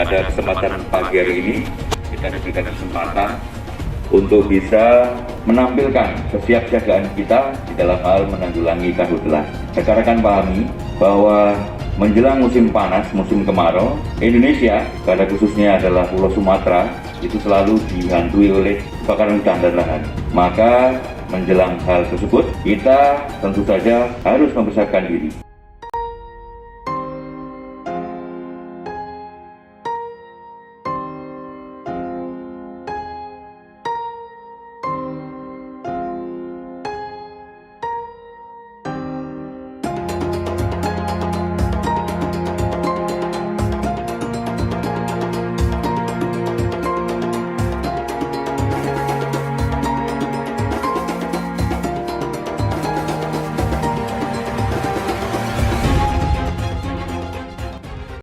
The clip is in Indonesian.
pada kesempatan pagi hari ini kita diberikan kesempatan untuk bisa menampilkan kesiapsiagaan kita di dalam hal menanggulangi karhutlah. Rekan-rekan pahami bahwa menjelang musim panas, musim kemarau, Indonesia, pada khususnya adalah Pulau Sumatera, itu selalu dihantui oleh kebakaran hutan dan lahan. Maka menjelang hal tersebut, kita tentu saja harus mempersiapkan diri.